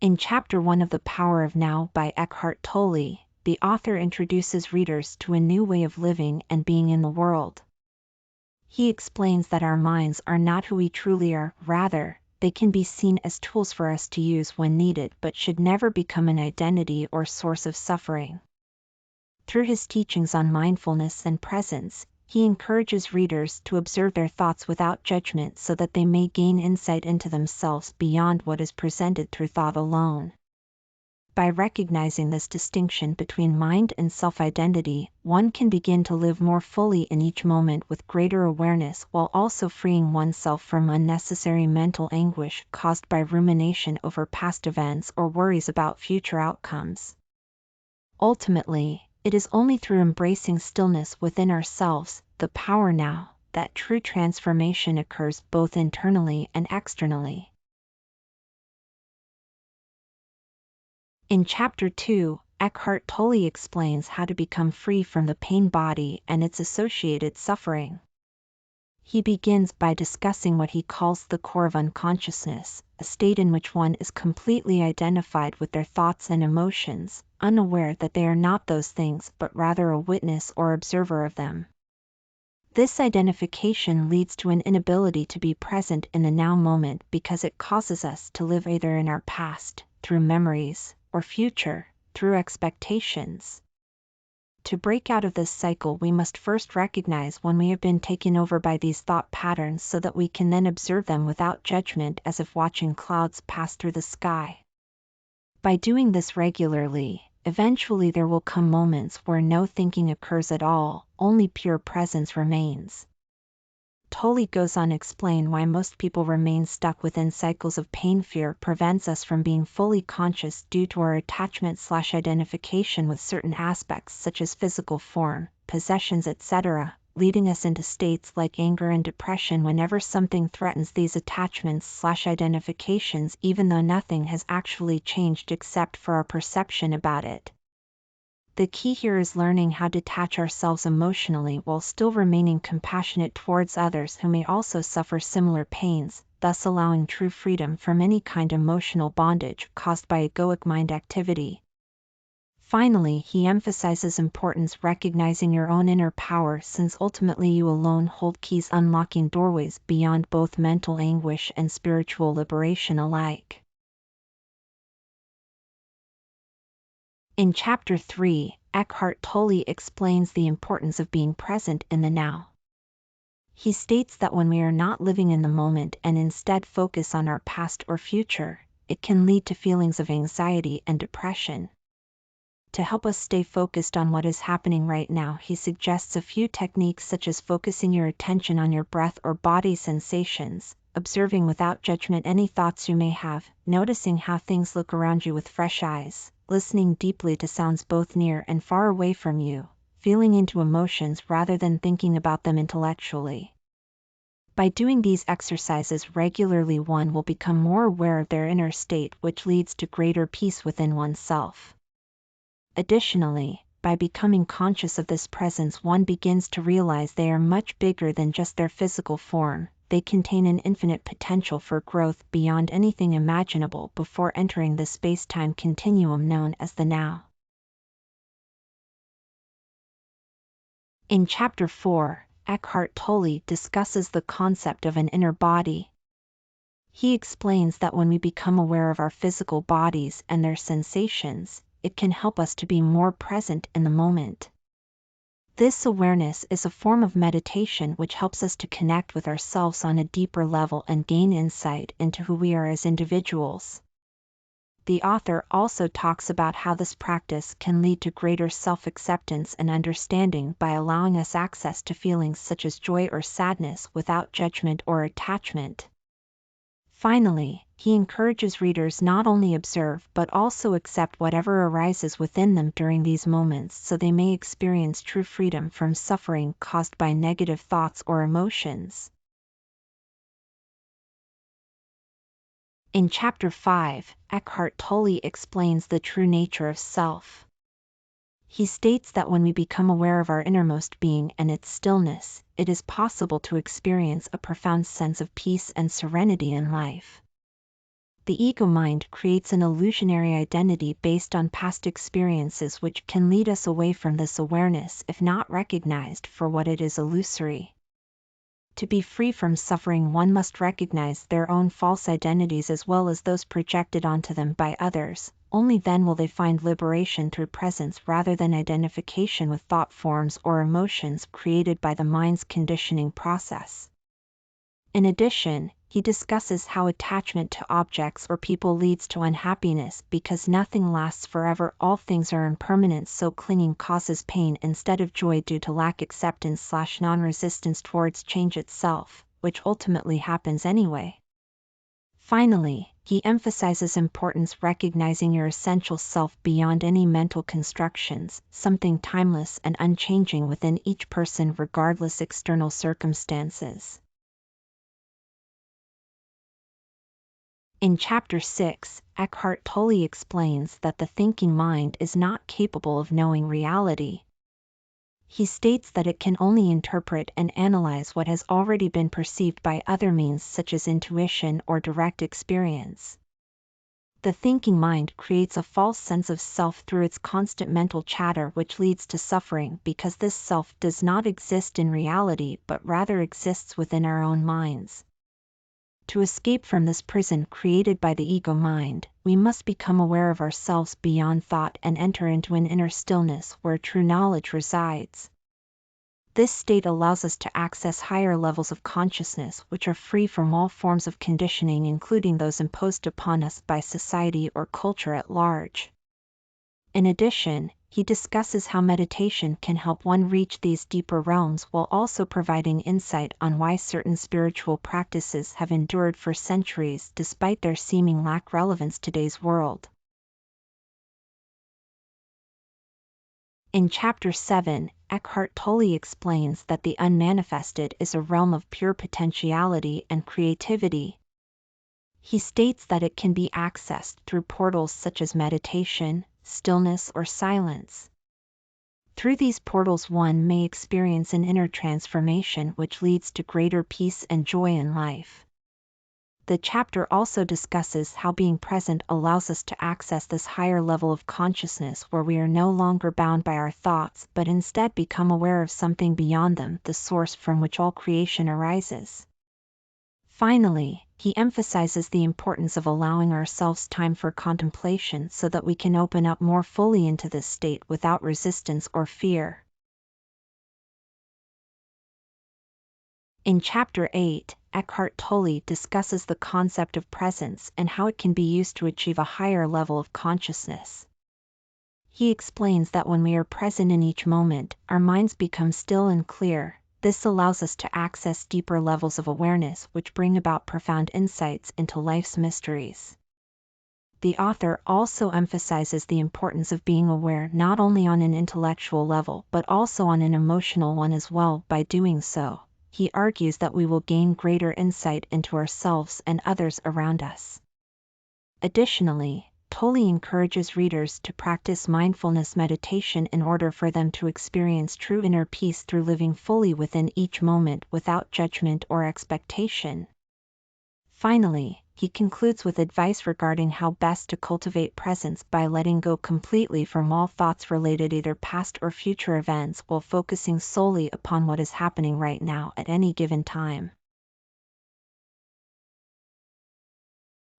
In Chapter 1 of The Power of Now by Eckhart Tolle, the author introduces readers to a new way of living and being in the world. He explains that our minds are not who we truly are, rather, they can be seen as tools for us to use when needed but should never become an identity or source of suffering. Through his teachings on mindfulness and presence, he encourages readers to observe their thoughts without judgment so that they may gain insight into themselves beyond what is presented through thought alone. By recognizing this distinction between mind and self-identity, one can begin to live more fully in each moment with greater awareness while also freeing oneself from unnecessary mental anguish caused by rumination over past events or worries about future outcomes. Ultimately, it is only through embracing stillness within ourselves, the power now, that true transformation occurs both internally and externally. In Chapter 2, Eckhart Tolle explains how to become free from the pain body and its associated suffering. He begins by discussing what he calls the core of unconsciousness, a state in which one is completely identified with their thoughts and emotions, unaware that they are not those things but rather a witness or observer of them. This identification leads to an inability to be present in the now moment because it causes us to live either in our past, through memories, or future, through expectations. To break out of this cycle, we must first recognize when we have been taken over by these thought patterns so that we can then observe them without judgment, as if watching clouds pass through the sky. By doing this regularly, eventually there will come moments where no thinking occurs at all, only pure presence remains. Tolle goes on to explain why most people remain stuck within cycles of pain. Fear prevents us from being fully conscious due to our attachment/identification with certain aspects such as physical form, possessions, etc., leading us into states like anger and depression whenever something threatens these attachments/identifications, even though nothing has actually changed except for our perception about it. The key here is learning how to detach ourselves emotionally while still remaining compassionate towards others who may also suffer similar pains, thus allowing true freedom from any kind of emotional bondage caused by egoic mind activity. Finally, he emphasizes importance recognizing your own inner power, since ultimately you alone hold keys unlocking doorways beyond both mental anguish and spiritual liberation alike. In Chapter 3, Eckhart Tolle explains the importance of being present in the now. He states that when we are not living in the moment and instead focus on our past or future, it can lead to feelings of anxiety and depression. To help us stay focused on what is happening right now, he suggests a few techniques such as focusing your attention on your breath or body sensations, observing without judgment any thoughts you may have, noticing how things look around you with fresh eyes, listening deeply to sounds both near and far away from you, feeling into emotions rather than thinking about them intellectually. By doing these exercises regularly, one will become more aware of their inner state, which leads to greater peace within oneself. Additionally, by becoming conscious of this presence, one begins to realize they are much bigger than just their physical form. They contain an infinite potential for growth beyond anything imaginable before entering the space-time continuum known as the now. In Chapter 4, Eckhart Tolle discusses the concept of an inner body. He explains that when we become aware of our physical bodies and their sensations, it can help us to be more present in the moment. This awareness is a form of meditation which helps us to connect with ourselves on a deeper level and gain insight into who we are as individuals. The author also talks about how this practice can lead to greater self-acceptance and understanding by allowing us access to feelings such as joy or sadness without judgment or attachment. Finally, he encourages readers not only observe but also accept whatever arises within them during these moments so they may experience true freedom from suffering caused by negative thoughts or emotions. In Chapter 5, Eckhart Tolle explains the true nature of self. He states that when we become aware of our innermost being and its stillness, it is possible to experience a profound sense of peace and serenity in life. The ego mind creates an illusionary identity based on past experiences which can lead us away from this awareness if not recognized for what it is: illusory. To be free from suffering, one must recognize their own false identities as well as those projected onto them by others. Only then will they find liberation through presence rather than identification with thought forms or emotions created by the mind's conditioning process. In addition, he discusses how attachment to objects or people leads to unhappiness because nothing lasts forever, all things are impermanent, so clinging causes pain instead of joy due to lack acceptance / non-resistance towards change itself, which ultimately happens anyway. Finally, he emphasizes importance recognizing your essential self beyond any mental constructions, something timeless and unchanging within each person regardless external circumstances. In Chapter 6, Eckhart Tolle explains that the thinking mind is not capable of knowing reality. He states that it can only interpret and analyze what has already been perceived by other means such as intuition or direct experience. The thinking mind creates a false sense of self through its constant mental chatter, which leads to suffering because this self does not exist in reality but rather exists within our own minds. To escape from this prison created by the ego mind, we must become aware of ourselves beyond thought and enter into an inner stillness where true knowledge resides. This state allows us to access higher levels of consciousness which are free from all forms of conditioning, including those imposed upon us by society or culture at large. In addition, he discusses how meditation can help one reach these deeper realms while also providing insight on why certain spiritual practices have endured for centuries despite their seeming lack relevance in today's world. In Chapter 7, Eckhart Tolle explains that the unmanifested is a realm of pure potentiality and creativity. He states that it can be accessed through portals such as meditation, stillness, or silence. Through these portals one may experience an inner transformation which leads to greater peace and joy in life. The chapter also discusses how being present allows us to access this higher level of consciousness where we are no longer bound by our thoughts but instead become aware of something beyond them, the source from which all creation arises. Finally, he emphasizes the importance of allowing ourselves time for contemplation so that we can open up more fully into this state without resistance or fear. In Chapter 8, Eckhart Tolle discusses the concept of presence and how it can be used to achieve a higher level of consciousness. He explains that when we are present in each moment, our minds become still and clear. This allows us to access deeper levels of awareness which bring about profound insights into life's mysteries. The author also emphasizes the importance of being aware not only on an intellectual level but also on an emotional one as well. By doing so, he argues that we will gain greater insight into ourselves and others around us. Additionally, Tolle encourages readers to practice mindfulness meditation in order for them to experience true inner peace through living fully within each moment without judgment or expectation. Finally, he concludes with advice regarding how best to cultivate presence by letting go completely from all thoughts related either past or future events while focusing solely upon what is happening right now at any given time.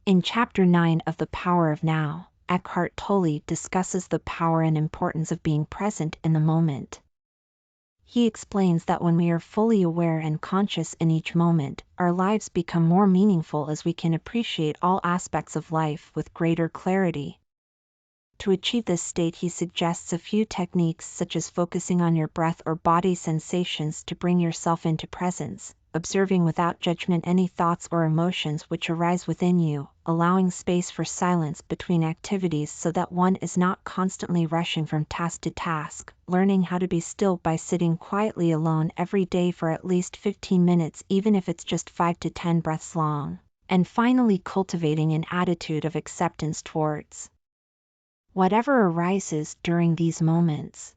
In Chapter 9 of The Power of Now, Eckhart Tolle discusses the power and importance of being present in the moment. He explains that when we are fully aware and conscious in each moment, our lives become more meaningful as we can appreciate all aspects of life with greater clarity. To achieve this state, he suggests a few techniques such as focusing on your breath or body sensations to bring yourself into presence, observing without judgment any thoughts or emotions which arise within you, allowing space for silence between activities so that one is not constantly rushing from task to task, learning how to be still by sitting quietly alone every day for at least 15 minutes even if it's just 5 to 10 breaths long, and finally cultivating an attitude of acceptance towards whatever arises during these moments.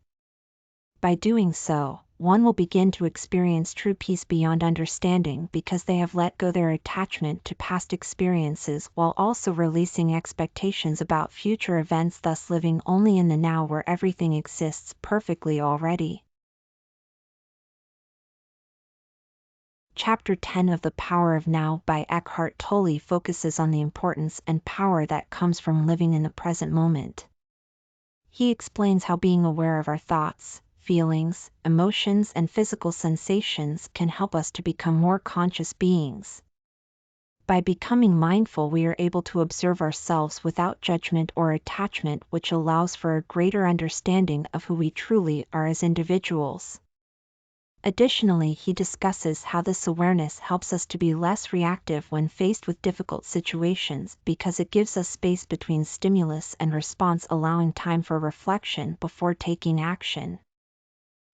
By doing so, one will begin to experience true peace beyond understanding because they have let go their attachment to past experiences while also releasing expectations about future events, thus living only in the now where everything exists perfectly already. Chapter 10 of The Power of Now by Eckhart Tolle focuses on the importance and power that comes from living in the present moment. He explains how being aware of our thoughts, feelings, emotions, and physical sensations can help us to become more conscious beings. By becoming mindful, we are able to observe ourselves without judgment or attachment, which allows for a greater understanding of who we truly are as individuals. Additionally, he discusses how this awareness helps us to be less reactive when faced with difficult situations because it gives us space between stimulus and response, allowing time for reflection before taking action.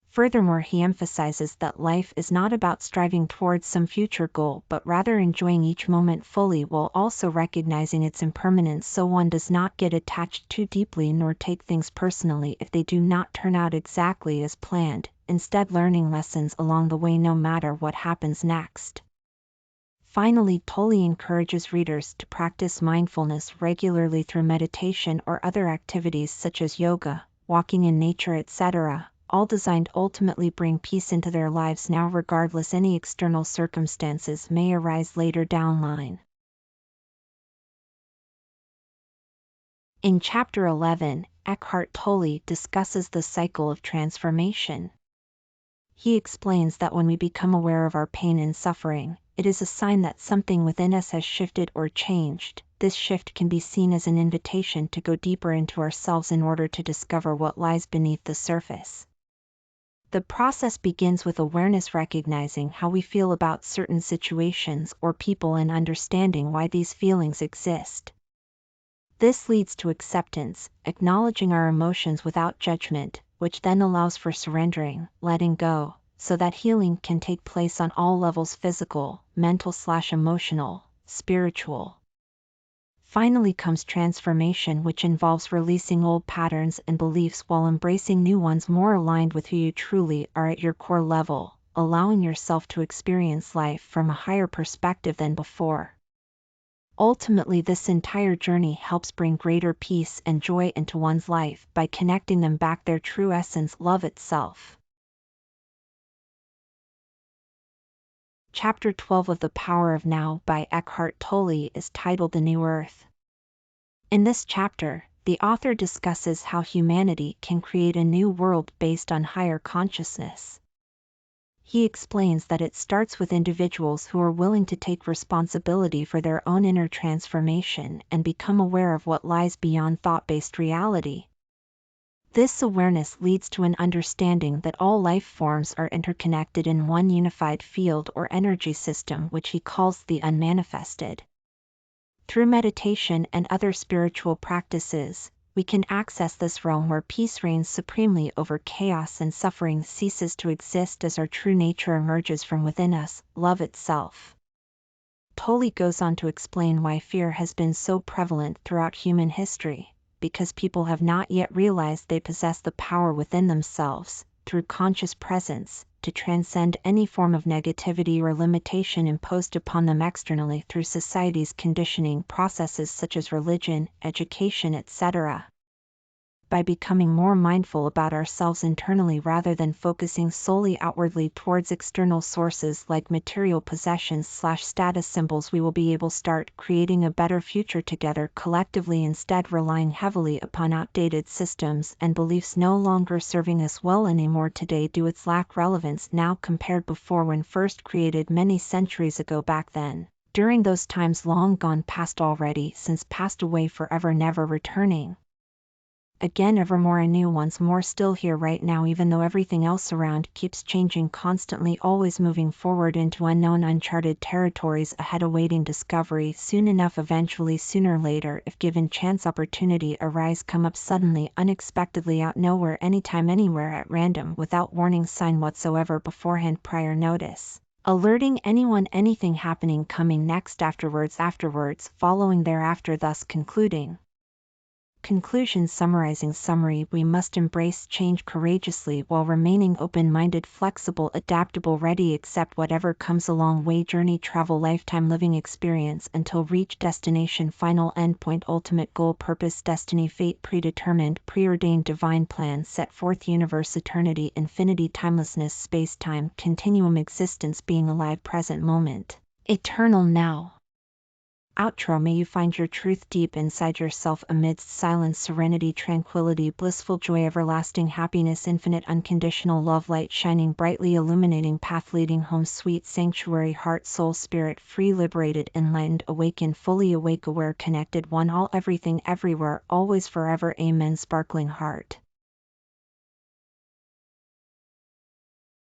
Furthermore, he emphasizes that life is not about striving towards some future goal but rather enjoying each moment fully while also recognizing its impermanence, so one does not get attached too deeply nor take things personally if they do not turn out exactly as planned, instead learning lessons along the way no matter what happens next. Finally, Tolle encourages readers to practice mindfulness regularly through meditation or other activities such as yoga, walking in nature, etc., all designed to ultimately bring peace into their lives now, regardless any external circumstances may arise later down the line. In Chapter 11, Eckhart Tolle discusses the cycle of transformation. He explains that when we become aware of our pain and suffering, it is a sign that something within us has shifted or changed. This shift can be seen as an invitation to go deeper into ourselves in order to discover what lies beneath the surface. The process begins with awareness, recognizing how we feel about certain situations or people and understanding why these feelings exist. This leads to acceptance, acknowledging our emotions without judgment, which then allows for surrendering, letting go, so that healing can take place on all levels: physical, mental/emotional, spiritual. Finally comes transformation, which involves releasing old patterns and beliefs while embracing new ones more aligned with who you truly are at your core level, allowing yourself to experience life from a higher perspective than before. Ultimately, this entire journey helps bring greater peace and joy into one's life by connecting them back to their true essence, love itself. Chapter 12 of The Power of Now by Eckhart Tolle is titled The New Earth. In this chapter, the author discusses how humanity can create a new world based on higher consciousness. He explains that it starts with individuals who are willing to take responsibility for their own inner transformation and become aware of what lies beyond thought-based reality. This awareness leads to an understanding that all life forms are interconnected in one unified field or energy system, which he calls the unmanifested. Through meditation and other spiritual practices, we can access this realm where peace reigns supremely over chaos and suffering ceases to exist as our true nature emerges from within us, love itself. Tolle goes on to explain why fear has been so prevalent throughout human history, because people have not yet realized they possess the power within themselves, through conscious presence, to transcend any form of negativity or limitation imposed upon them externally through society's conditioning processes such as religion, education, etc. By becoming more mindful about ourselves internally rather than focusing solely outwardly towards external sources like material possessions/status symbols, we will be able to start creating a better future together collectively, instead relying heavily upon outdated systems and beliefs no longer serving us well anymore today due its lack relevance now compared before when first created many centuries ago. Back then, during those times long gone past already, since passed away forever, never returning again evermore, and new ones more still here right now, even though everything else around keeps changing constantly, always moving forward into unknown uncharted territories ahead, awaiting discovery soon enough, eventually, sooner or later, if given chance. Opportunity arise, come up suddenly, unexpectedly, out nowhere, anytime, anywhere, at random, without warning sign whatsoever beforehand, prior notice, alerting anyone, anything happening, coming next, afterwards, following thereafter, thus concluding. Conclusion. Summarizing summary: we must embrace change courageously while remaining open-minded, flexible, adaptable, ready, accept whatever comes along. Way journey, travel, lifetime living experience until reach destination, final endpoint, ultimate goal, purpose, destiny, fate, predetermined, preordained, divine plan, set forth, universe, eternity, infinity, timelessness, space-time, continuum, existence, being alive, present moment, eternal now. Outro. May you find your truth deep inside yourself, amidst silence, serenity, tranquility, blissful joy, everlasting happiness, infinite unconditional love, light shining brightly, illuminating path leading home, sweet sanctuary, heart, soul, spirit, free, liberated, enlightened, awakened, fully awake, aware, connected, one, all, everything, everywhere, always, forever. Amen. Sparkling heart.